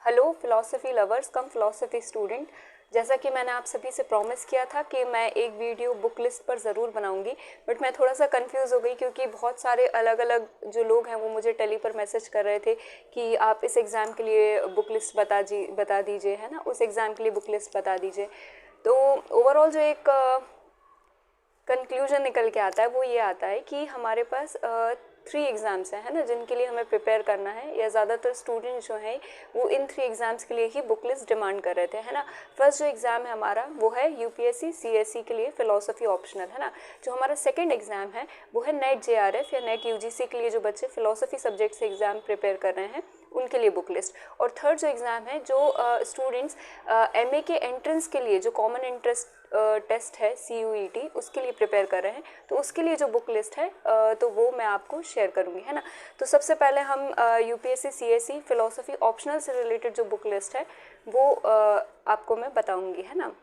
Hello philosophy lovers कम philosophy student. जैसा कि मैंने आप सभी से प्रॉमिस किया था कि मैं एक वीडियो बुक लिस्ट पर ज़रूर बनाऊंगी, बट मैं थोड़ा सा कंफ्यूज हो गई क्योंकि बहुत सारे अलग अलग जो लोग हैं वो मुझे टेली पर मैसेज कर रहे थे कि आप इस एग्ज़ाम के लिए बुक लिस्ट बता दीजिए, है ना, उस एग्ज़ाम के लिए बुक लिस्ट बता दीजिए। तो ओवरऑल जो एक कंक्लूजन निकल के आता है वो ये आता है कि हमारे पास 3 एग्ज़ाम्स हैं, है ना, जिनके लिए हमें प्रिपेयर करना है, या ज़्यादातर स्टूडेंट्स जो हैं वो इन 3 एग्ज़ाम्स के लिए ही बुक लिस्ट डिमांड कर रहे थे, है ना। फर्स्ट जो एग्ज़ाम है हमारा वो है यूपीएससी सीएससी के लिए फ़िलॉसफी ऑप्शनल, है ना। जो हमारा सेकंड एग्ज़ाम है वो है नेट जेआरएफ या नेट यूजीसी के लिए जो बच्चे फ़िलॉसफी सब्जेक्ट से एग्ज़ाम प्रिपेयर कर रहे हैं उनके लिए बुक लिस्ट। और थर्ड जो एग्ज़ाम है जो स्टूडेंट्स एमए के एंट्रेंस के लिए जो कॉमन इंटरेस्ट टेस्ट है CUET उसके लिए प्रिपेयर कर रहे हैं, तो उसके लिए जो बुक लिस्ट है तो वो मैं आपको शेयर करूँगी, है ना। तो सबसे पहले हम यूपीएससी सीएससी फ़िलॉसफी ऑप्शनल से रिलेटेड जो बुक लिस्ट है वो आपको मैं बताऊँगी, है ना।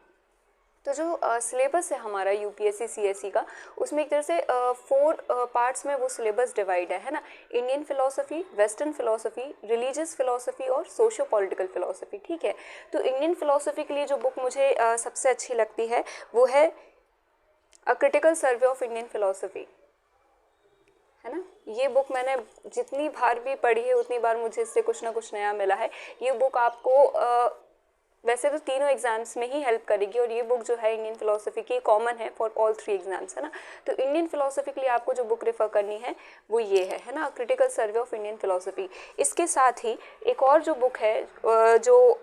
तो जो सिलेबस है हमारा यूपीएससी सीएससी का, उसमें एक तरह से 4 पार्ट्स में वो सिलेबस डिवाइड है ना। Indian philosophy, western philosophy, religious philosophy और सोशो पॉलिटिकल फ़िलॉसफी, ठीक है। तो इंडियन फ़िलॉसफी के लिए जो बुक मुझे सबसे अच्छी लगती है वो है a critical survey of Indian philosophy, है ना। ये बुक मैंने जितनी बार भी पढ़ी है उतनी बार मुझे इससे कुछ ना कुछ नया मिला है। ये बुक आपको वैसे तो तीनों एग्जाम्स में ही हेल्प करेगी, और ये बुक जो है इंडियन फ़िलॉसफी की कॉमन है फॉर ऑल 3 एग्जाम्स, है ना। तो इंडियन फ़िलॉसफी के लिए आपको जो बुक रेफर करनी है वो ये है ना, critical survey of Indian philosophy. इसके साथ ही एक और जो बुक है जो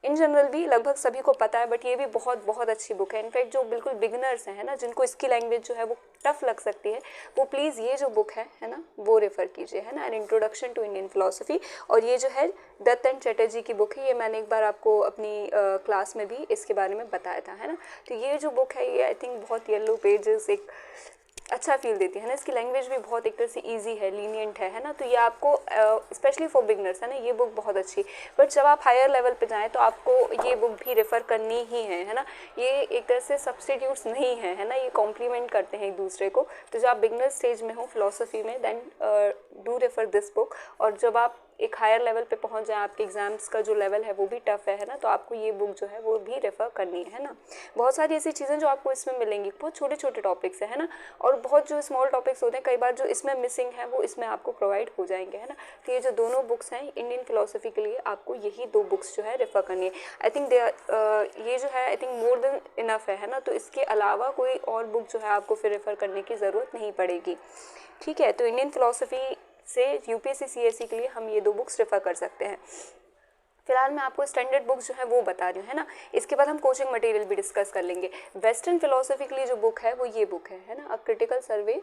इन जनरल भी लगभग सभी को पता है, बट ये भी बहुत बहुत अच्छी बुक है। इनफैक्ट जो बिल्कुल बिगिनर्स हैं, है ना, जिनको इसकी लैंग्वेज जो है वो टफ लग सकती है, वो प्लीज़ ये जो बुक है ना वो रेफ़र कीजिए, है ना, an introduction to Indian philosophy. और ये जो है दत्त एंड चटर्जी की बुक है, ये मैंने एक बार आपको अपनी क्लास में भी इसके बारे में बताया था, है ना। तो ये जो बुक है ये आई थिंक बहुत येलो पेजेस एक अच्छा फील देती है ना। इसकी लैंग्वेज भी बहुत एक तरह से इजी है, लीनियंट है ना। तो ये आपको स्पेशली फॉर बिगनर्स, है ना, ये बुक बहुत अच्छी। बट जब आप हायर लेवल पे जाएँ तो आपको ये बुक भी रेफ़र करनी ही है ना। ये एक तरह से सब्स्टिट्यूट्स नहीं है ना, ये कॉम्प्लीमेंट करते हैं एक दूसरे को। तो जब आप बिगनर स्टेज में हो फिलोसफी में, then do refer this book. और जब आप एक हायर लेवल पे पहुंच जाए, आपके एग्जाम्स का जो लेवल है वो भी टफ है ना, तो आपको ये बुक जो है वो भी रेफ़र करनी है ना। बहुत सारी ऐसी चीज़ें जो आपको इसमें मिलेंगी, बहुत छोटे छोटे टॉपिक्स है ना, और बहुत जो स्मॉल टॉपिक्स होते हैं कई बार जो इसमें मिसिंग है वो इसमें आपको प्रोवाइड हो जाएंगे, है ना। तो ये जो दोनों बुक्स हैं इंडियन फ़िलॉसफी के लिए आपको यही 2 बुक्स जो है रेफ़र करनी है। आई थिंक ये जो है I think more than enough है ना। तो इसके अलावा कोई और बुक जो है आपको फिर रेफ़र करने की ज़रूरत नहीं पड़ेगी, ठीक है। तो इंडियन फ़िलॉसफी से यूपीएससी सीएससी के लिए हम ये 2 बुक्स रेफ़र कर सकते हैं। फिलहाल मैं आपको स्टैंडर्ड बुक्स जो है वो बता रही हूँ, है ना। इसके बाद हम कोचिंग मटेरियल भी डिस्कस कर लेंगे। वेस्टर्न फिलोसफी के लिए जो बुक है वो ये बुक है ना, a critical survey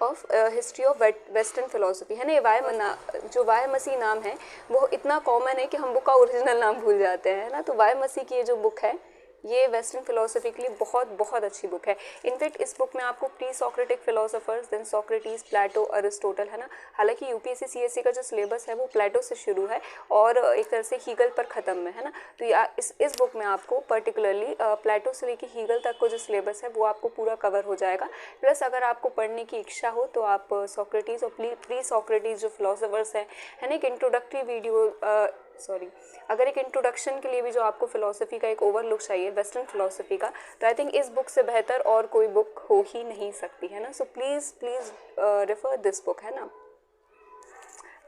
of history of western philosophy, है ना। ये जो वाय मसीह नाम है वो इतना कॉमन है कि हम बुक का ओरिजिनल नाम भूल जाते हैं, है ना। तो वाय मसीह की ये जो बुक है ये वेस्टर्न फिलोसफी के लिए बहुत बहुत अच्छी बुक है। इनफैक्ट इस बुक में आपको pre Socratic philosophers, then Socrates, प्लेटो, अरिस्टोटल, है ना। हालांकि यूपीएससी सीएससी का जो सिलेबस है वो प्लेटो से शुरू है और एक तरह से हीगल पर ख़त्म है ना। तो इस बुक में आपको पर्टिकुलरली प्लेटो से लेकर हीगल तक को जो सिलेबस है वो आपको पूरा कवर हो जाएगा। प्लस अगर आपको पढ़ने की इच्छा हो तो आप सॉक्रेटिस और प्री सॉक्रेटिस जो फिलोसोफर्स हैं, है ना, एक इंट्रोडक्टरी वीडियो अगर एक इंट्रोडक्शन के लिए भी जो आपको फिलोसफी का एक ओवरलुक चाहिए वेस्टर्न फिलोसफी का, तो आई थिंक इस बुक से बेहतर और कोई बुक हो ही नहीं सकती, है ना। So please refer this book, है ना।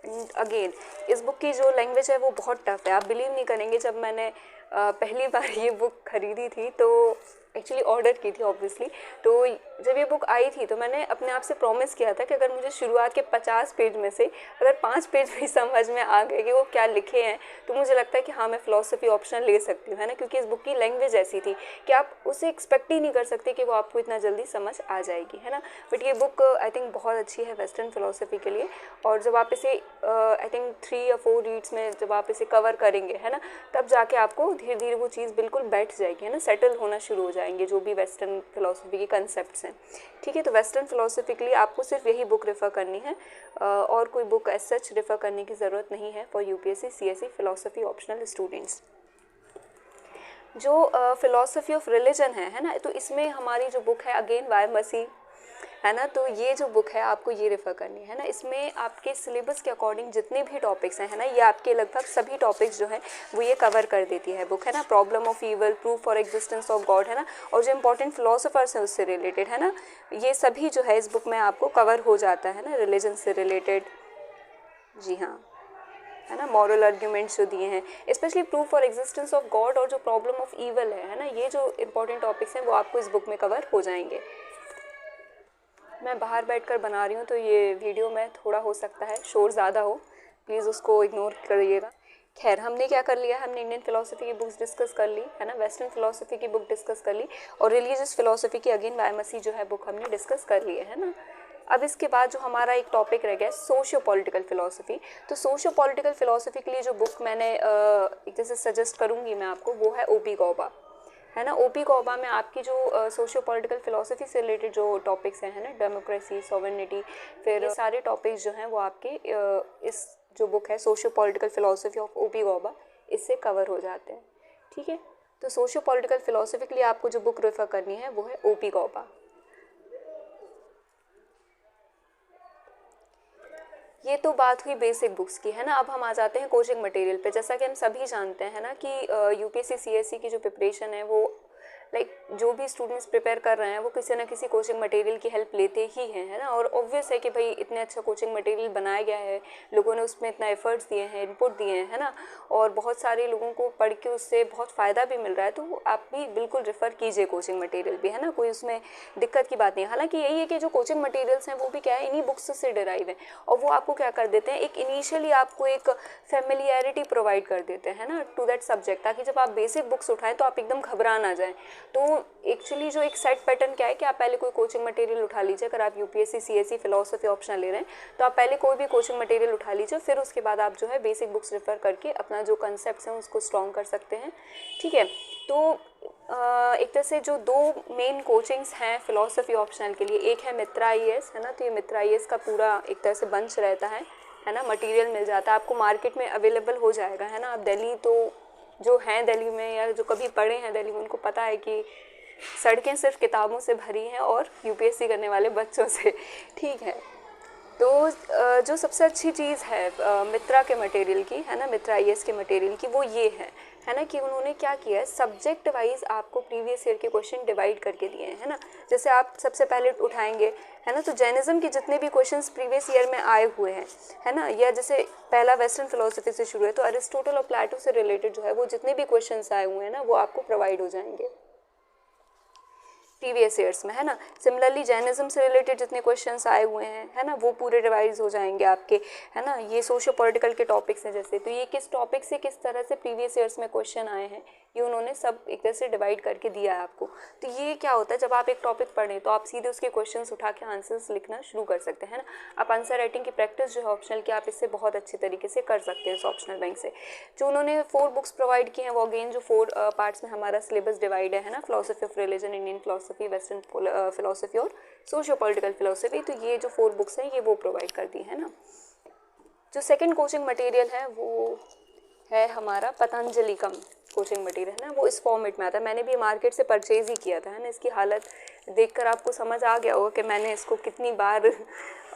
एंड अगेन इस बुक की जो लैंग्वेज है वो बहुत टफ है। आप बिलीव नहीं करेंगे, जब मैंने पहली बार ये बुक खरीदी थी तो एक्चुअली ऑर्डर की थी ऑब्वियसली, तो जब ये बुक आई थी तो मैंने अपने आप से प्रॉमिस किया था कि अगर मुझे शुरुआत के 50 पेज में से अगर 5 पेज भी समझ में आ गए कि वो क्या लिखे हैं, तो मुझे लगता है कि हाँ मैं फ़िलॉसफी ऑप्शन ले सकती हूँ, है ना। क्योंकि इस बुक की लैंग्वेज ऐसी थी कि आप उसे एक्सपेक्ट ही नहीं कर सकते कि वो आपको इतना जल्दी समझ आ जाएगी, है ना। बट ये बुक आई थिंक बहुत अच्छी है वेस्टर्न फिलोसफी के लिए। और जब आप इसे आई थिंक 3 या 4 रीड्स में जब आप इसे कवर करेंगे, है ना, तब जाके आपको धीरे धीरे वो चीज़ बिल्कुल बैठ जाएगी, है ना, सेटल होना शुरू हो जाएंगे जो भी वेस्टर्न फिलोसफी के कंसेप्ट्स हैं, ठीक है। तो वेस्टर्न फिलोसफी के लिए आपको सिर्फ यही बुक रेफ़र करनी है और कोई बुक एज सच रेफ़र करने की ज़रूरत नहीं है for UPSC CSC philosophy optional students. जो फिलोसफी ऑफ रिलीजन है ना, तो इसमें हमारी जो बुक है अगेन वाय मसीह, है ना। तो ये जो बुक है आपको ये रेफ़र करनी है ना। इसमें आपके सिलेबस के अकॉर्डिंग जितने भी टॉपिक्स हैं, है ना, ये आपके लगभग सभी टॉपिक्स जो हैं वो ये कवर कर देती है बुक, है ना। Problem of evil, proof for existence of God, है ना, और जो इंपॉर्टेंट फिलोसोफर्स हैं उससे रिलेटेड, है ना, ये सभी जो है इस बुक में आपको कवर हो जाता है ना, रिलीजन से रिलेटेड। जी हाँ, है ना, मॉरल आर्ग्यूमेंट्स जो दिए हैं, specially proof for existence of God और जो प्रॉब्लम ऑफ ईवल है ना, ये जो इंपॉर्टेंट टॉपिक्स हैं वो आपको इस बुक में कवर हो जाएंगे। मैं बाहर बैठकर बना रही हूँ तो ये वीडियो में थोड़ा हो सकता है शोर ज़्यादा हो, प्लीज़ उसको इग्नोर करिएगा। खैर, हमने क्या कर लिया, हमने इंडियन फिलोसफी की बुक्स डिस्कस कर ली, है ना, वेस्टर्न फिलोसफी की बुक डिस्कस कर ली, और रिलीजियस फिलोसफी की अगेन वाई मसी जो है बुक हमने डिस्कस कर ली है ना। अब इसके बाद जो हमारा एक टॉपिक रह गया सोशियो पॉलिटिकल फिलोसफी। तो सोशियो पॉलिटिकल फिलोसफी के लिए जो बुक मैंने एक जैसे सजेस्ट करूँगी मैं आपको, वो है ओपी गौबा, है ना। ओपी गौबा में आपकी जो सोशियो पॉलिटिकल फिलोसफी से रिलेटेड जो टॉपिक्स हैं, है ना, डेमोक्रेसी, सॉवरेनिटी, फिर सारे टॉपिक्स जो हैं वो आपके इस जो बुक है socio political philosophy of OP Gauba, इससे कवर हो जाते हैं। ठीक है, तो सोशियो पॉलिटिकल फिलोसफी के लिए आपको जो बुक रेफर करनी है वो है ओपी गौबा। ये तो बात हुई बेसिक बुक्स की, है ना। अब हम आ जाते हैं कोचिंग मटेरियल पे। जैसा कि हम सभी जानते हैं ना कि यूपीएससी सीएससी की जो प्रिपरेशन है वो जो भी स्टूडेंट्स प्रिपेयर कर रहे हैं वो किसी ना किसी कोचिंग मटेरियल की हेल्प लेते ही हैं, है ना। और ऑब्वियस है कि भाई इतने अच्छा कोचिंग मटेरियल बनाया गया है, लोगों ने उसमें इतना एफर्ट्स दिए हैं, इनपुट दिए हैं, है ना, और बहुत सारे लोगों को पढ़ के उससे बहुत फ़ायदा भी मिल रहा है। तो आप भी बिल्कुल रेफ़र कीजिए कोचिंग मटेरियल भी, है ना, कोई उसमें दिक्कत की बात नहीं है। हालांकि यही है कि जो कोचिंग मटेरियल्स हैं वो भी क्या है, इन्हीं बुक्स से डिराइव है, और वो आपको क्या कर देते हैं, एक इनिशियली आपको एक फेमिलियरिटी प्रोवाइड कर देते हैं ना टू दैट सब्जेक्ट, ताकि जब आप बेसिक बुक्स उठाएं तो आप एकदम घबरा ना जाएं। तो एक्चुअली जो एक सेट पैटर्न क्या है कि आप पहले कोई कोचिंग मटेरियल उठा लीजिए। अगर आप यूपीएससी सीएससी फिलोसफी ऑप्शनल ले रहे हैं तो आप पहले कोई भी कोचिंग मटेरियल उठा लीजिए, फिर उसके बाद आप जो है बेसिक बुक्स रेफर करके अपना जो कंसेप्ट हैं उसको स्ट्रॉन्ग कर सकते हैं। ठीक है, तो एक तरह से जो दो मेन कोचिंग्स हैं फिलोसफी ऑप्शनल के लिए, एक है मित्रा आईएएस, है ना, तो ये मित्रा आईएएस का पूरा एक तरह से बंच रहता है ना, मटेरियल मिल जाता है आपको, मार्केट में अवेलेबल हो जाएगा, है ना। आप दिल्ली तो जो हैं दिल्ली में या जो कभी पढ़े हैं दिल्ली में उनको पता है कि सड़कें सिर्फ किताबों से भरी हैं और यूपीएससी करने वाले बच्चों से। ठीक है, तो जो सबसे अच्छी चीज़ है मित्रा के मटेरियल की, है ना, मित्रा आईएएस के मटेरियल की, वो ये है ना कि उन्होंने क्या किया है, सब्जेक्ट वाइज आपको प्रीवियस ईयर के क्वेश्चन डिवाइड करके दिए हैं, है ना। जैसे आप सबसे पहले उठाएंगे, है ना, तो जैनिज्म के जितने भी क्वेश्चंस प्रीवियस ईयर में आए हुए हैं, है ना, या जैसे पहला वेस्टर्न फिलोसफी से शुरू है तो अरिस्टोटल और प्लेटो से रिलेटेड जो है वो जितने भी क्वेश्चंस आए हुए हैं ना वो आपको प्रोवाइड हो जाएंगे प्रीवियस ईयर्स में, है ना। सिमिलरली जैनिज्म से रिलेटेड जितने क्वेश्चंस आए हुए हैं, है ना, वो पूरे रिवाइज हो जाएंगे आपके, है ना। ये सोशियो पॉलिटिकल के टॉपिक्स हैं जैसे, तो ये किस टॉपिक से किस तरह से प्रीवियस ईयर्स में क्वेश्चन आए हैं ये उन्होंने सब एक तरह से डिवाइड करके दिया है आपको। तो ये क्या होता है, जब आप एक टॉपिक पढ़ें तो आप सीधे उसके क्वेश्चंस उठा के आंसर्स लिखना शुरू कर सकते हैं ना। आप आंसर राइटिंग की प्रैक्टिस जो है ऑप्शनल की आप इससे बहुत अच्छे तरीके से कर सकते हैं इस ऑप्शनल बैंक से। जो उन्होंने 4 बुक्स प्रोवाइड की हैं वो अगेन जो 4 पार्ट्स में हमारा सिलेबस डिवाइड है ना, philosophy of religion, Indian philosophy, western philosophy और सोशियो पॉलिटिकल फिलोसफी। तो ये जो 4 बुक्स हैं ये वो प्रोवाइड कर दी है ना। जो सेकंड कोचिंग मटेरियल है वो है हमारा पतंजलि का कोचिंग मटेरियल, है ना, वो इस फॉर्मेट में आता है। मैंने भी मार्केट से परचेज ही किया था, है ना। इसकी हालत देखकर आपको समझ आ गया होगा कि मैंने इसको कितनी बार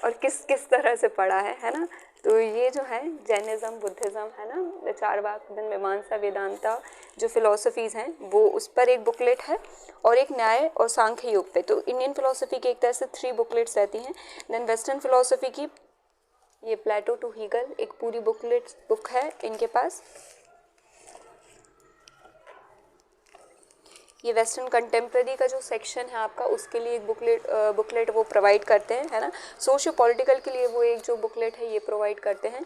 और किस किस तरह से पढ़ा है ना। तो ये जो है जैनिज्म, बुद्धिज़्म, है ना, चारवाक, मीमांसा, वेदांता जो फिलोसफीज़ हैं वो उस पर एक बुकलेट है, और एक न्याय और सांख्य योग पे। तो इंडियन फिलोसफी की एक तरह से 3 बुकलेट्स रहती हैं। देन वेस्टर्न फिलोसफी की ये प्लेटो टू हीगल एक पूरी बुक है इनके पास। ये वेस्टर्न कंटेम्प्रेरी का जो सेक्शन है आपका उसके लिए एक बुकलेट वो प्रोवाइड करते हैं, है ना। सोशियो पॉलिटिकल के लिए वो एक जो बुकलेट है ये प्रोवाइड करते हैं,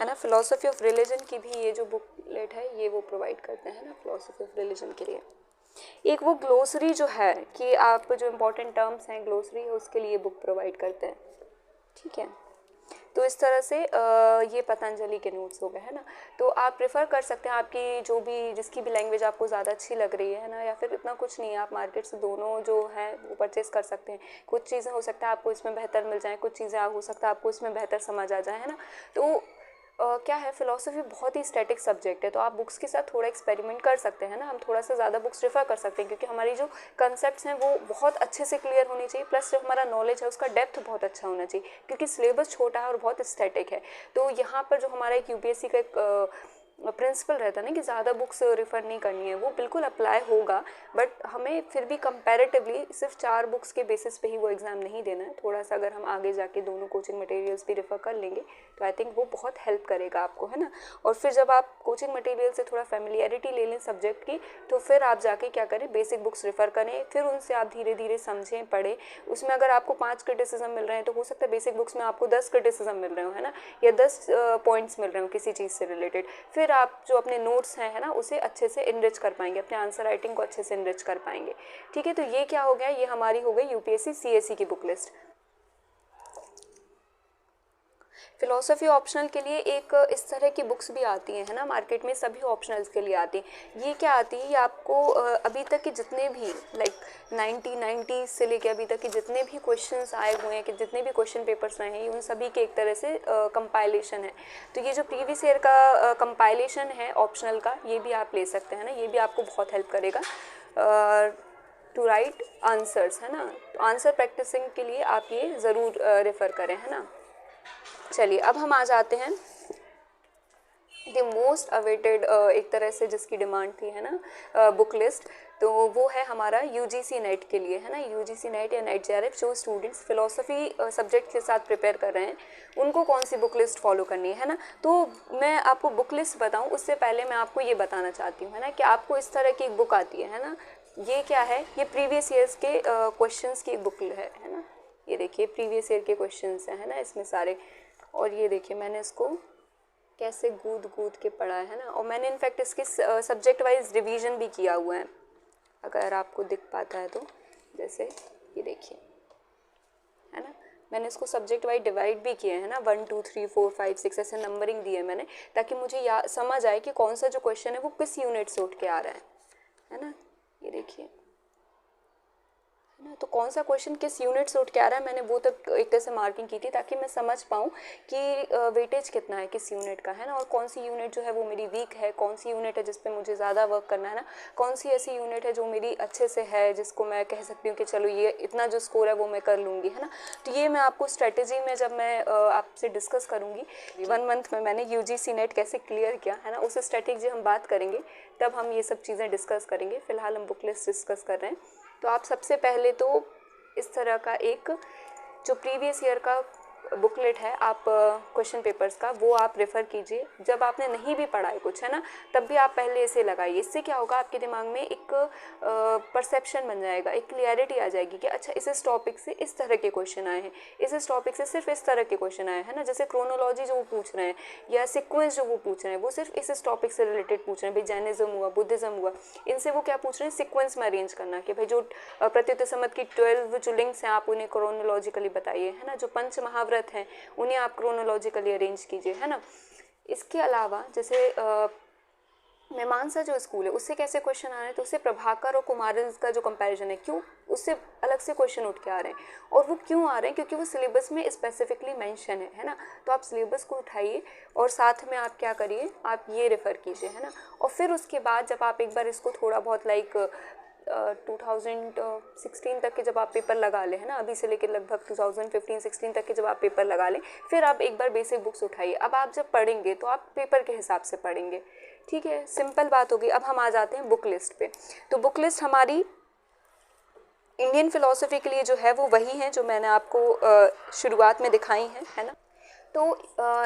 है ना। फिलोसफी ऑफ रिलीजन की भी ये जो बुकलेट है ये वो प्रोवाइड करते हैं ना, फिलोसफी ऑफ रिलीजन के लिए। एक वो ग्लोसरी जो है कि आप जो इम्पोर्टेंट टर्म्स हैं ग्लोसरी है उसके लिए बुक प्रोवाइड करते हैं। ठीक है, तो इस तरह से ये पतंजलि के नोट्स हो गए, है ना। तो आप प्रेफर कर सकते हैं आपकी जो भी जिसकी भी लैंग्वेज आपको ज़्यादा अच्छी लग रही है ना, या फिर इतना कुछ नहीं है, आप मार्केट से दोनों जो हैं वो परचेस कर सकते हैं। कुछ चीज़ें हो सकता है आपको इसमें बेहतर मिल जाएँ, कुछ चीज़ें हो सकता है आपको इसमें बेहतर समझ आ जाए, है ना। तो क्या है, फिलोसफी बहुत ही स्टैटिक सब्जेक्ट है, तो आप बुक्स के साथ थोड़ा एक्सपेरिमेंट कर सकते हैं ना, हम थोड़ा सा ज़्यादा बुक्स रेफर कर सकते हैं, क्योंकि हमारी जो कंसेप्ट्स हैं वो बहुत अच्छे से क्लियर होनी चाहिए, प्लस जो हमारा नॉलेज है उसका डेप्थ बहुत अच्छा होना चाहिए, क्योंकि सिलेबस छोटा है और बहुत स्टैटिक है। तो यहाँ पर जो हमारा एक यूपीएससी का एक प्रिंसिपल रहता है ना कि ज़्यादा बुक्स रेफ़र नहीं करनी है, वो बिल्कुल अप्लाई होगा, बट हमें फिर भी कंपैरेटिवली सिर्फ 4 बुक्स के बेसिस पे ही वो एग्ज़ाम नहीं देना है। थोड़ा सा अगर हम आगे जाके दोनों कोचिंग मटेरियल्स भी रेफ़र कर लेंगे तो आई थिंक वो बहुत हेल्प करेगा आपको, है ना। और फिर जब आप कोचिंग मटेरियल से थोड़ा फेमिलियरिटी ले लें सब्जेक्ट की, तो फिर आप जाके क्या करें, बेसिक बुक्स रेफ़र करें, फिर उनसे आप धीरे धीरे समझें, पढ़ें। उसमें अगर आपको 5 क्रिटिसिज्म मिल रहे हैं तो हो सकता है बेसिक बुक्स में आपको 10 क्रिटिसिज्म मिल रहे हो, है ना, या 10 पॉइंट्स मिल रहे हो किसी चीज़ से रिलेटेड। फिर आप जो अपने नोट्स हैं, है ना, उसे अच्छे से इनरिच कर पाएंगे, अपने आंसर राइटिंग को अच्छे से इनरिच कर पाएंगे। ठीक है, तो ये क्या हो गया, ये हमारी हो गई यूपीएससी सीएसई की बुक लिस्ट। फिलोसफी ऑप्शनल के लिए एक इस तरह की बुक्स भी आती हैं, है ना, मार्केट में सभी ऑप्शनल्स के लिए आती हैं। ये क्या आती है, ये आपको अभी तक के जितने भी लाइक 1990 से लेके अभी तक के जितने भी क्वेश्चंस आए हुए हैं, कि जितने भी क्वेश्चन पेपर्स रहे हैं, उन सभी के एक तरह से कंपाइलेशन है। तो ये जो प्रीवियस ईयर का कंपाइलेशन है ऑप्शनल का, ये भी आप ले सकते हैं ना, ये भी आपको बहुत हेल्प करेगा टू राइट आंसर्स, है ना। तो आंसर प्रैक्टिसिंग के लिए आप ये ज़रूर रेफ़र करें, है ना। चलिए अब हम आ जाते हैं द मोस्ट अवेटेड एक तरह से जिसकी डिमांड थी, है ना, बुक लिस्ट। तो वो है हमारा यूजीसी नेट के लिए, है ना, यूजीसी नेट या नेट जेआरएफ। जो स्टूडेंट्स फिलोसफी सब्जेक्ट के साथ प्रिपेयर कर रहे हैं, उनको कौन सी बुक लिस्ट फॉलो करनी है ना। तो मैं आपको बुक लिस्ट बताऊं उससे पहले मैं आपको ये बताना चाहती हूँ, है ना, कि आपको इस तरह की एक बुक आती है ना। ये क्या है, ये प्रीवियस ईयर्स के क्वेश्चंस की एक बुक है ना। ये देखिए प्रीवियस ईयर के क्वेश्चंस हैं, है ना, इसमें सारे। और ये देखिए मैंने इसको कैसे गूद गूद के पढ़ा है ना, और मैंने इनफैक्ट इसके सब्जेक्ट वाइज रिवीजन भी किया हुआ है, अगर आपको दिख पाता है तो। जैसे ये देखिए, है ना, मैंने इसको सब्जेक्ट वाइज डिवाइड भी किए हैं ना, 1 2 3 4 5 6 ऐसे नंबरिंग दी है मैंने, ताकि मुझे समझ आए कि कौन सा जो क्वेश्चन है वो किस यूनिट से उठ के आ रहा है ना। ये देखिए, ना, तो कौन सा क्वेश्चन किस यूनिट से उठ के आ रहा है, मैंने वो तक एक तरह से मार्किंग की थी, ताकि मैं समझ पाऊँ कि वेटेज कितना है किस यूनिट का, है ना, और कौन सी यूनिट जो है वो मेरी वीक है, कौन सी यूनिट है जिस पे मुझे ज़्यादा वर्क करना है ना, कौन सी ऐसी यूनिट है जो मेरी अच्छे से है, जिसको मैं कह सकती हूँ कि चलो ये इतना जो स्कोर है वो मैं कर लूँगी, है ना। तो ये मैं आपको स्ट्रेटेजी में जब मैं आपसे डिस्कस करूँगी 1 मंथ में मैंने यूजीसी नेट कैसे क्लियर किया, है ना, उस स्ट्रेटेजी हम बात करेंगे, तब हम ये सब चीज़ें डिस्कस करेंगे। फ़िलहाल हम बुक लिस्ट डिस्कस कर रहे हैं। तो आप सबसे पहले तो इस तरह का एक जो प्रीवियस ईयर का बुकलेट है, आप क्वेश्चन पेपर्स का, वो आप रेफ़र कीजिए। जब आपने नहीं भी पढ़ा है कुछ, है ना, तब भी आप पहले इसे लगाइए। इससे क्या होगा, आपके दिमाग में एक परसेप्शन बन जाएगा, एक क्लियरिटी आ जाएगी कि अच्छा इस टॉपिक से इस तरह के क्वेश्चन आए हैं, इस टॉपिक से सिर्फ इस तरह के क्वेश्चन आए हैं ना। जैसे क्रोनोलॉजी जो वो पूछ रहे हैं या सिक्वेंस जो वो पूछ रहे हैं, वो सिर्फ इस टॉपिक से रिलेटेड पूछ रहे हैं। भाई जैनिज्म हुआ, बुद्धिज़्म हुआ, इनसे वो क्या पूछ रहे हैं, सिक्वेंस में अरेंज करना, कि भाई जो प्रत्युत समत की 12 जो लिंक्स हैं आप उन्हें क्रोनोलॉजिकली बताइए, है ना। जो पंच महाव्रत हैं उन्हें आप क्रोनोलॉजिकली अरेंज कीजिए, है ना। इसके अलावा जैसे मीमांसा जो स्कूल है उससे कैसे क्वेश्चन आ रहे हैं, तो उससे प्रभाकर और कुमारिल का जो कंपैरिजन है, क्यों उससे अलग से क्वेश्चन उठ के आ रहे हैं, और वो क्यों आ रहे हैं, क्योंकि वो सिलेबस में स्पेसिफिकली मेंशन है ना। तो आप सिलेबस को उठाइए और साथ में आप क्या करिए, आप ये रेफ़र कीजिए, है ना। और फिर उसके बाद जब आप एक बार इसको थोड़ा बहुत लाइक 2016 तक के जब आप पेपर लगा लें, है ना, अभी से लेकर लगभग 2015-16 तक के जब आप पेपर लगा लें, फिर आप एक बार बेसिक बुक्स उठाइए। अब आप जब पढ़ेंगे तो आप पेपर के हिसाब से पढ़ेंगे, ठीक है, सिंपल बात होगी। अब हम आ जाते हैं बुक लिस्ट पे। तो बुक लिस्ट हमारी इंडियन फ़िलॉसफी के लिए जो है वो वही है जो मैंने आपको शुरुआत में दिखाई है ना। तो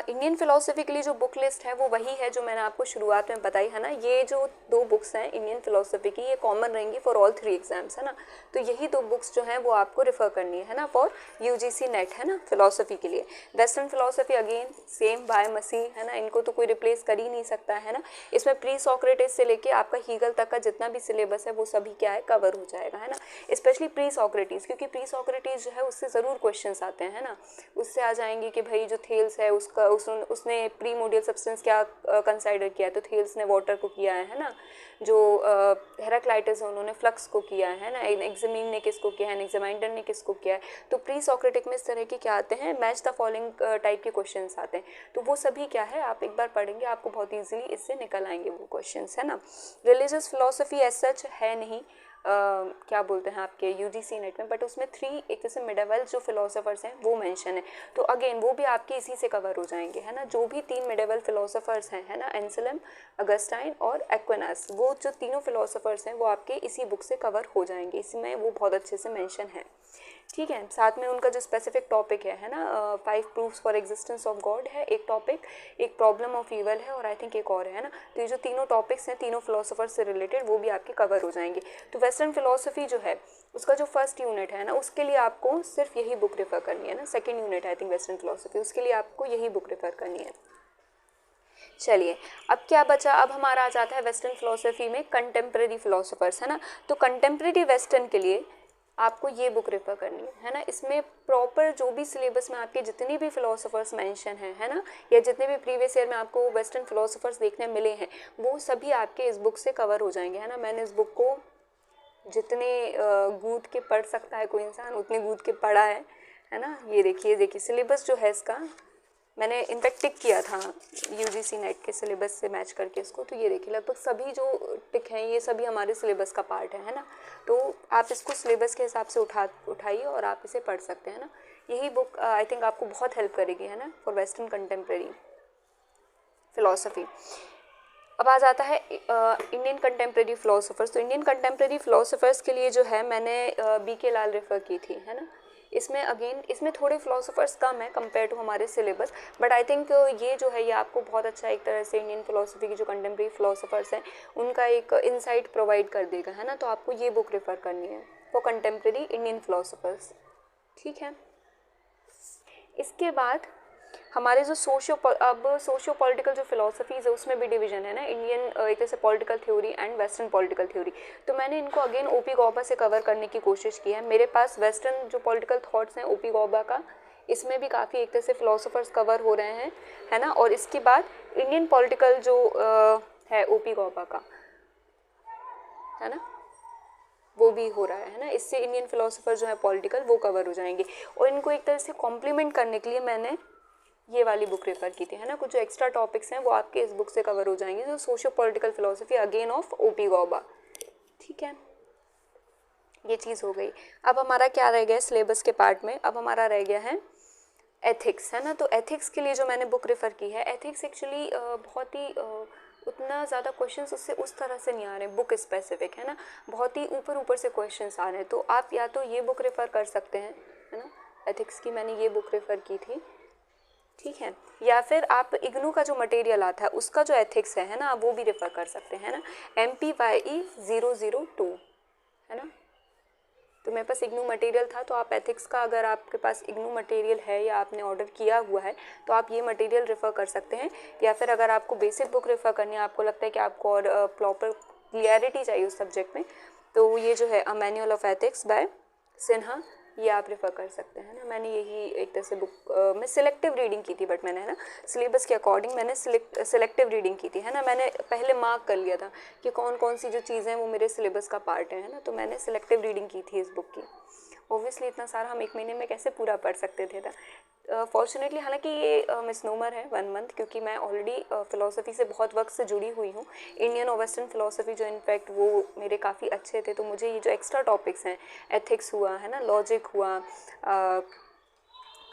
इंडियन फ़िलॉसफी के लिए जो बुक लिस्ट है वो वही है जो मैंने आपको शुरुआत में बताई, है ना। ये जो 2 बुक्स हैं इंडियन फ़िलॉसफी की, ये कॉमन रहेंगी फॉर ऑल 3 एग्ज़ाम्स, है ना। तो यही 2 बुक्स जो हैं वो आपको रेफ़र करनी है ना, फॉर यूजीसी नेट, है ना, फ़िलॉसफी के लिए। वेस्टर्न फ़िलॉसफी अगेन सेम बाय मसी, है ना, इनको तो कोई रिप्लेस कर ही नहीं सकता, है ना। इसमें प्री सॉक्रेटिस से लेके आपका हीगल तक का जितना भी सिलेबस है वो सभी क्या है, कवर हो जाएगा, है ना। स्पेशली प्री सॉक्रेटिस, क्योंकि प्री सॉक्रेटिस जो है उससे ज़रूर क्वेश्चंस आते हैं, है ना। उससे आ जाएंगे कि भाई जो थे थेल्स है उसने प्री मोडियल सब्सटेंस क्या कंसाइडर किया है, तो थेल्स ने वाटर को किया है ना, जो हेराक्लाइटस है उन्होंने फ्लक्स को किया है ना, एग्जामिन ने किसको किया है, एग्जामाइंडर ने किसको किया है। तो प्री सोक्रेटिक में इस तरह के क्या आते हैं, मैच द फॉलोइंग टाइप के क्वेश्चंस आते हैं। तो वो सभी क्या है, आप एक बार पढ़ेंगे आपको बहुत ईजिली इससे निकल आएंगे वो क्वेश्चंस, है ना। रिलीजियस फिलोसफी एज सच है नहीं, क्या बोलते हैं आपके यूजीसी नेट में, बट उसमें 3 एक जैसे मिडावल जो फिलोसोफर्स हैं वो मेंशन है। तो अगेन वो भी आपके इसी से कवर हो जाएंगे, है ना। जो भी 3 मिडावल फिलोसोफर्स हैं, है ना, एंसेलम, अगस्टाइन और एक्विनास, वो जो तीनों फिलोसोफर्स हैं वो आपके इसी बुक से कवर हो जाएंगे, इसमें वो बहुत अच्छे से मेंशन है, ठीक है। साथ में उनका जो स्पेसिफिक टॉपिक है ना, 5 proofs for existence of God है एक टॉपिक, एक प्रॉब्लम ऑफ ईवल है और आई थिंक एक और है ना। तो ये जो तीनों टॉपिक्स हैं तीनों फिलोसोफर्स से रिलेटेड वो भी आपके कवर हो जाएंगे। तो वेस्टर्न फिलोसफी जो है उसका जो फर्स्ट यूनिट है ना, उसके लिए आपको सिर्फ यही बुक रेफर करनी है ना। Second unit I think western philosophy, उसके लिए आपको यही बुक रेफर करनी है। चलिए अब क्या बचा, अब हमारा आ जाता है वेस्टर्न फिलोसफी में कंटेम्प्रेरी फिलोसोफर्स, है ना। तो कंटेम्प्रेरी वेस्टर्न के लिए आपको ये बुक रेफर करनी है ना। इसमें प्रॉपर जो भी सिलेबस में आपके जितने भी फिलोसोफर्स मेंशन हैं, है ना, या जितने भी प्रीवियस ईयर में आपको वेस्टर्न फिलोसोफर्स देखने मिले हैं वो सभी आपके इस बुक से कवर हो जाएंगे, है ना। मैंने इस बुक को जितने गूंथ के पढ़ सकता है कोई इंसान उतने गूंथ के पढ़ा है ना। ये देखिए सिलेबस जो है इसका मैंने इनफैक्ट टिक किया था यूजीसी नेट के सिलेबस से मैच करके इसको। तो ये देखिए लगभग सभी जो टिक हैं ये सभी हमारे सिलेबस का पार्ट है ना। तो आप इसको सिलेबस के हिसाब से उठाइए और आप इसे पढ़ सकते हैं ना। यही बुक आई थिंक आपको बहुत हेल्प करेगी, है ना, फॉर वेस्टर्न कंटेम्प्रेरी फिलोसफी। अब आ जाता है इंडियन कंटेम्प्रेरी फिलोसोफर्स। तो इंडियन कंटेम्प्रेरी फिलोसोफर्स के लिए जो है मैंने BK लाल रेफ़र की थी, है ना। इसमें अगेन इसमें थोड़े फिलोसोफर्स कम है कंपेयर टू हमारे सिलेबस, बट आई थिंक ये जो है ये आपको बहुत अच्छा एक तरह से इंडियन फिलोसफी की जो कंटेम्प्रेरी फिलोसोफर्स हैं उनका एक इंसाइट प्रोवाइड कर देगा, है ना। तो आपको ये बुक रेफ़र करनी है फॉर कंटेम्प्रेरी इंडियन फिलोसोफर्स, ठीक है। इसके बाद हमारे जो सोशियो पॉलिटिकल जो फिलोसफीज़ है उसमें भी डिवीजन है ना, इंडियन एक तरह से political theory and western political theory. तो मैंने इनको अगेन ओपी गौबा से कवर करने की कोशिश की है। मेरे पास वेस्टर्न जो पॉलिटिकल थॉट्स हैं ओपी गौबा का, इसमें भी काफ़ी एक तरह से फिलोसोफर्स कवर हो रहे हैं, है ना। और इसके बाद इंडियन पॉलिटिकल जो है ओपी गौबा का, है ना, वो भी हो रहा है ना। इससे इंडियन फिलोसोफर जो है पॉलिटिकल वो कवर हो जाएंगे। और इनको एक तरह से कॉम्प्लीमेंट करने के लिए मैंने ये वाली बुक रेफ़र की थी, है ना। कुछ जो एक्स्ट्रा टॉपिक्स हैं वो आपके इस बुक से कवर हो जाएंगे, जो socio political philosophy again of OP Gauba, ठीक है। ये चीज़ हो गई। अब हमारा क्या रह गया सिलेबस के पार्ट में, अब हमारा रह गया है एथिक्स, है ना। तो एथिक्स के लिए जो मैंने बुक रेफ़र की है, एथिक्स एक्चुअली बहुत ही उतना ज़्यादा क्वेश्चंस उससे उस तरह से नहीं आ रहे हैं, बुक स्पेसिफिक, है ना। बहुत ही ऊपर से क्वेश्चंस आ रहे हैं। तो आप या तो ये बुक रेफ़र कर सकते हैं, है ना, एथिक्स की मैंने ये बुक रेफ़र की थी, ठीक है। या फिर आप इग्नू का जो मटेरियल आता है उसका जो एथिक्स है ना, वो भी रेफ़र कर सकते हैं ना, MPYE 002, है ना। तो मेरे पास इग्नू मटेरियल था, तो आप एथिक्स का अगर आपके पास इग्नू मटेरियल है या आपने ऑर्डर किया हुआ है तो आप ये मटेरियल रेफ़र कर सकते हैं। या फिर अगर आपको बेसिक बुक रेफ़र करनी है, आपको लगता है कि आपको और प्रॉपर क्लियरिटी चाहिए उस सब्जेक्ट में, तो ये जो है a manual of ethics by Sinha, ये आप रेफ़र कर सकते हैं ना। मैंने यही एक तरह से बुक मैं सिलेक्टिव रीडिंग की थी, बट मैंने, है ना, सिलेबस के अकॉर्डिंग मैंने सिलेक्टिव रीडिंग की थी, है ना। मैंने पहले मार्क कर लिया था कि कौन कौन सी जो चीज़ें हैं वो मेरे सिलेबस का पार्ट है ना। तो मैंने सिलेक्टिव रीडिंग की थी इस बुक की। ऑब्वियसली इतना सारा हम 1 महीने में कैसे पूरा पढ़ सकते थे फॉर्चुनेटली, हालांकि ये मिसनोमर है 1 मंथ, क्योंकि मैं ऑलरेडी फ़िलोसफी से बहुत वक्त से जुड़ी हुई हूँ। इंडियन और वेस्टर्न फ़िलोसफी जो इनफैक्ट वो मेरे काफ़ी अच्छे थे। तो मुझे ये जो एक्स्ट्रा टॉपिक्स हैं, एथिक्स हुआ, है ना, लॉजिक हुआ,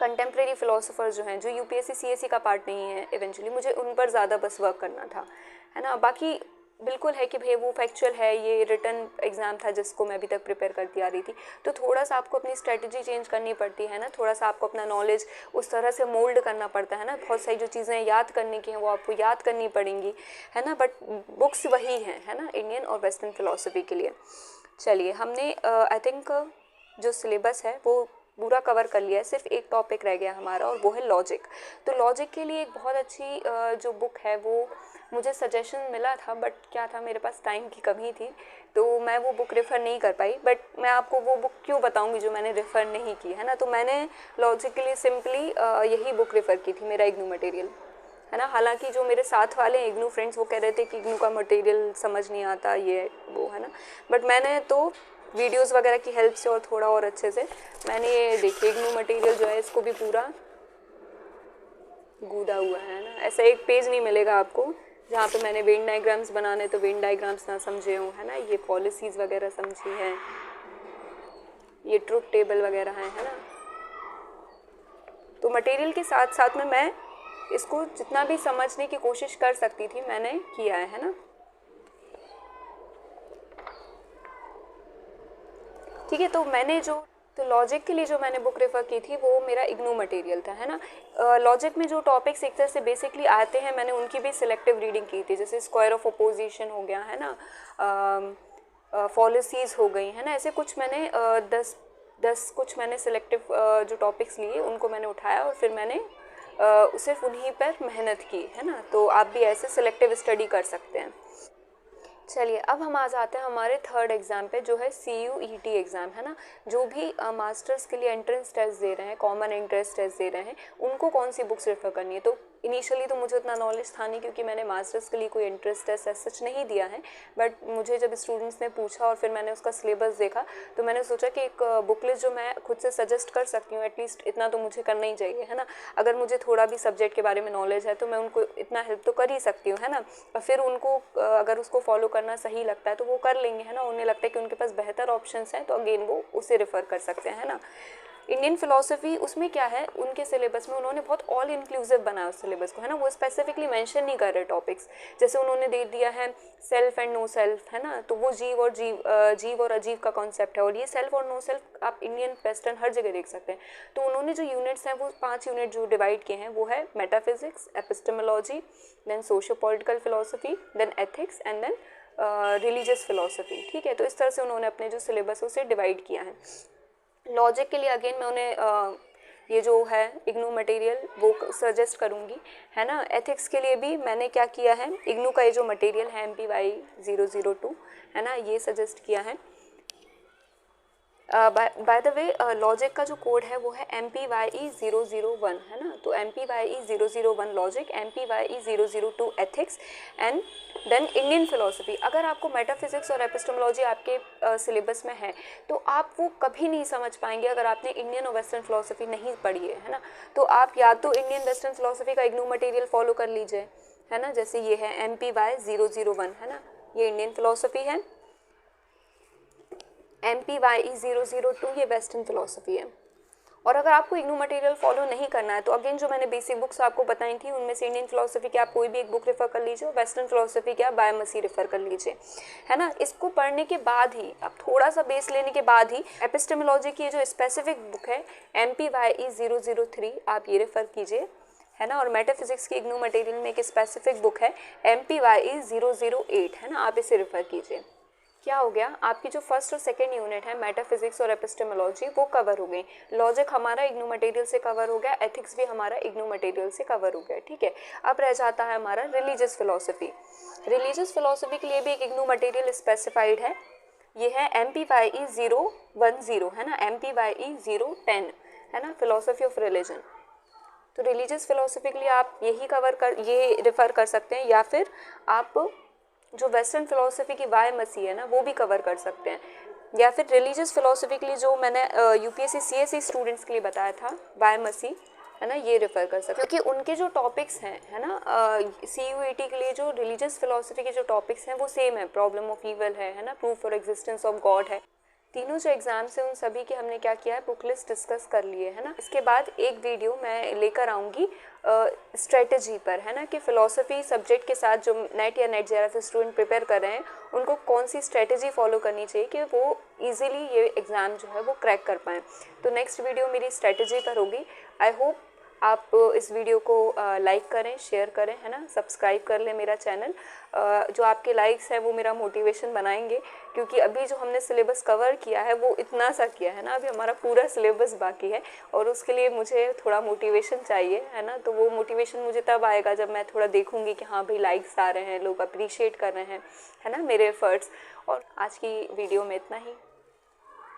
कंटेम्प्रेरी फ़िलोसोफर जो हैं, जो UPSC CSE का पार्ट नहीं है इवेंचुअली, मुझे उन पर ज़्यादा बस वर्क करना था, है ना। बाकी बिल्कुल है कि भाई वो फैक्चुअल है, ये रिटन एग्ज़ाम था जिसको मैं अभी तक प्रिपेयर करती आ रही थी। तो थोड़ा सा आपको अपनी स्ट्रेटजी चेंज करनी पड़ती है ना, थोड़ा सा आपको अपना नॉलेज उस तरह से मोल्ड करना पड़ता है ना। बहुत सारी जो चीज़ें याद करने की हैं वो आपको याद करनी पड़ेंगी, है ना। बट बुक्स वही हैं, है ना, इंडियन और वेस्टर्न फ़िलोसफी के लिए। चलिए हमने आई थिंक जो सिलेबस है वो पूरा कवर कर लिया है, सिर्फ एक टॉपिक रह गया हमारा और वो है लॉजिक। तो लॉजिक के लिए एक बहुत अच्छी जो बुक है वो मुझे सजेशन मिला था, बट क्या था मेरे पास टाइम की कमी थी तो मैं वो बुक रेफ़र नहीं कर पाई। बट मैं आपको वो बुक क्यों बताऊंगी जो मैंने रेफ़र नहीं की है ना। तो मैंने लॉजिक के लिए सिंपली यही बुक रेफ़र की थी, मेरा इग्नू मटेरियल है ना। हालांकि जो मेरे साथ वाले इग्नू फ्रेंड्स वो कह रहे थे कि इग्नू का मटेरियल समझ नहीं आता ये वो है ना, बट मैंने तो वीडियोस वगैरह की हेल्प से और थोड़ा और अच्छे से मैंने ये देखिए इग्नू मटेरियल जो है इसको भी पूरा गूदा हुआ है ना। ऐसा एक पेज नहीं मिलेगा आपको जहाँ पे मैंने वेन डायग्राम्स बनाने तो वेन डायग्राम्स ना समझे हों है ना, ये पॉलिसीज़ वगैरह समझी है, ये ट्रुथ टेबल वगैरह है ना। तो मटेरियल के साथ साथ में मैं इसको जितना भी समझने की कोशिश कर सकती थी मैंने किया है ना। ठीक है, तो मैंने तो लॉजिक के लिए जो मैंने बुक रेफ़र की थी वो मेरा इग्नू मटेरियल था है ना। लॉजिक में जो टॉपिक्स एक तरह से बेसिकली आते हैं मैंने उनकी भी सिलेक्टिव रीडिंग की थी, जैसे स्क्वायर ऑफ अपोजिशन हो गया है ना, पॉलिसीज़ हो गई है ना। ऐसे कुछ मैंने 10 कुछ मैंने सिलेक्टिव जो टॉपिक्स लिए उनको मैंने उठाया और फिर मैंने सिर्फ उन्हीं पर मेहनत की है ना। तो आप भी ऐसे सिलेक्टिव स्टडी कर सकते हैं। चलिए अब हम आ जाते हैं हमारे थर्ड एग्ज़ाम पे जो है CUET एग्ज़ाम है ना। जो भी मास्टर्स के लिए एंट्रेंस टेस्ट दे रहे हैं, कॉमन एंट्रेंस टेस्ट दे रहे हैं, उनको कौन सी बुक्स रेफ़र करनी है। तो इनिशियली तो मुझे उतना नॉलेज था नहीं क्योंकि मैंने मास्टर्स के लिए कोई एंट्रेंस टेस्ट ऐसा सच नहीं दिया है। बट मुझे जब स्टूडेंट्स ने पूछा और फिर मैंने उसका सिलेबस देखा तो मैंने सोचा कि एक बुक लिस्ट जो मैं खुद से सजेस्ट कर सकती हूँ, एटलीस्ट इतना तो मुझे करना ही चाहिए है ना। अगर मुझे थोड़ा भी सब्जेक्ट के बारे में नॉलेज है तो मैं उनको इतना हेल्प तो कर ही सकती हूँ है ना। और फिर उनको अगर उसको फॉलो करना सही लगता है तो वो कर लेंगे है ना। उन्हें लगता है कि उनके पास बेहतर ऑप्शंस हैं तो अगेन वो उसे रेफ़र कर सकते हैं है ना। इंडियन फ़िलॉसफ़ी उसमें क्या है, उनके सिलेबस में उन्होंने बहुत ऑल इंक्लूसिव बनाया उस सिलेबस को है ना। वो स्पेसिफिकली मेंशन नहीं कर रहे टॉपिक्स, जैसे उन्होंने दे दिया है सेल्फ एंड नो सेल्फ है ना। तो वो जीव और अजीव का कॉन्सेप्ट है और ये सेल्फ और नो सेल्फ आप इंडियन वेस्टर्न हर जगह देख सकते हैं। तो उन्होंने जो यूनिट्स हैं वो 5 यूनिट जो डिवाइड किए हैं वो है metaphysics, epistemology, then socio political philosophy, then ethics and then religious philosophy. ठीक है, तो इस तरह से उन्होंने अपने जो सिलेबस उसे डिवाइड किया है। लॉजिक के लिए अगेन मैं उन्हें ये जो है इग्नू मटेरियल वो सजेस्ट करूँगी है ना। एथिक्स के लिए भी मैंने क्या किया है, इग्नू का ये जो मटेरियल है MPY 002 है ना, ये सजेस्ट किया है। बाय द वे लॉजिक का जो कोड है वो है MPYE 001 है ना। तो MPYE 001 logic, MPYE 002 ethics and then Indian philosophy. अगर आपको मेटाफिजिक्स और एपिस्टेमोलॉजी आपके सिलेबस में है तो आप वो कभी नहीं समझ पाएंगे अगर आपने इंडियन और वेस्टर्न फ़िलॉसफी नहीं पढ़ी है ना। तो आप या तो इंडियन वेस्टर्न फ़िलॉसफी का इग्नू मटेरियल फॉलो कर लीजिए है ना, जैसे ये है MPY 001 है ना, ये इंडियन फ़िलॉसफी है। MPYE 002 ये वेस्टर्न फ़िलॉसफी है। और अगर आपको इग्नू मटेरियल फॉलो नहीं करना है तो अगेन जो मैंने बेसिक बुक्स आपको बताई थी उनमें से इंडियन फ़िलॉसफी की आप कोई भी एक बुक रेफ़र कर लीजिए, वेस्टर्न फ़िलॉसफी की आप बायोमसी रेफ़र कर लीजिए है ना। इसको पढ़ने के बाद ही आप थोड़ा सा बेस लेने के बाद ही एपिस्टेमोलॉजी की जो स्पेसिफिक बुक है MPYE 003 आप ये रेफ़र कीजिए है ना। और मेटाफिजिक्स की इग्नू मटेरियल में एक स्पेसिफिक बुक है MPYE 008 है ना, आप इसे रेफ़र कीजिए। क्या हो गया, आपकी जो फर्स्ट और सेकंड यूनिट है मेटाफिजिक्स और एपिस्टेमोलॉजी वो कवर हो गई। लॉजिक हमारा इग्नू मटेरियल से कवर हो गया, एथिक्स भी हमारा इग्नू मटेरियल से कवर हो गया। ठीक है, अब रह जाता है हमारा रिलीजियस फ़िलॉसफी। रिलीजियस फ़िलॉसफी के लिए भी एक इग्नू मटेरियल स्पेसिफाइड है, ये है MPYE 010 है ना, MPYE 010 है ना, फ़िलॉसफी ऑफ रिलीजन। तो रिलीजियस फ़िलॉसफी के लिए आप ये रेफ़र कर सकते हैं, या फिर आप जो वेस्टर्न फ़िलॉसफी की बायोमसी है ना वो भी कवर कर सकते हैं, या फिर रिलीजियस फ़िलॉसफी के लिए जो मैंने UPSC CSE स्टूडेंट्स के लिए बताया था बायोमसी है ना, ये रेफ़र कर सकते हैं क्योंकि उनके जो टॉपिक्स हैं है ना CUET के लिए जो रिलीजियस फ़िलॉसफी के जो टॉपिक्स हैं वो सेम है। प्रॉब्लम ऑफ ईवल है ना, proof for existence of God है। तीनों जो एग्ज़ाम्स हैं उन सभी के हमने क्या किया है, बुक लिस्ट डिस्कस कर लिए है ना। इसके बाद एक वीडियो मैं लेकर आऊँगी स्ट्रेटजी पर है ना, कि फ़िलॉसफी सब्जेक्ट के साथ जो नेट या नेट JRF स्टूडेंट प्रिपेयर कर रहे हैं उनको कौन सी स्ट्रेटजी फॉलो करनी चाहिए कि वो इजीली ये एग्ज़ाम जो है वो क्रैक कर पाएँ। तो नेक्स्ट वीडियो मेरी स्ट्रेटजी पर होगी। आई होप आप इस वीडियो को लाइक करें, शेयर करें, है ना, सब्सक्राइब कर लें मेरा चैनल। जो आपके लाइक्स हैं वो मेरा मोटिवेशन बनाएंगे, क्योंकि अभी जो हमने सिलेबस कवर किया है वो इतना सा किया है ना, अभी हमारा पूरा सिलेबस बाकी है और उसके लिए मुझे थोड़ा मोटिवेशन चाहिए, है ना। तो वो मोटिवेशन मुझे तब आएगा जब मैं थोड़ा देखूंगी कि हाँ भाई लाइक्स आ रहे हैं, लोग अप्रिशिएट कर रहे हैं, है ना, मेरे एफर्ट्स। और आज की वीडियो में इतना ही।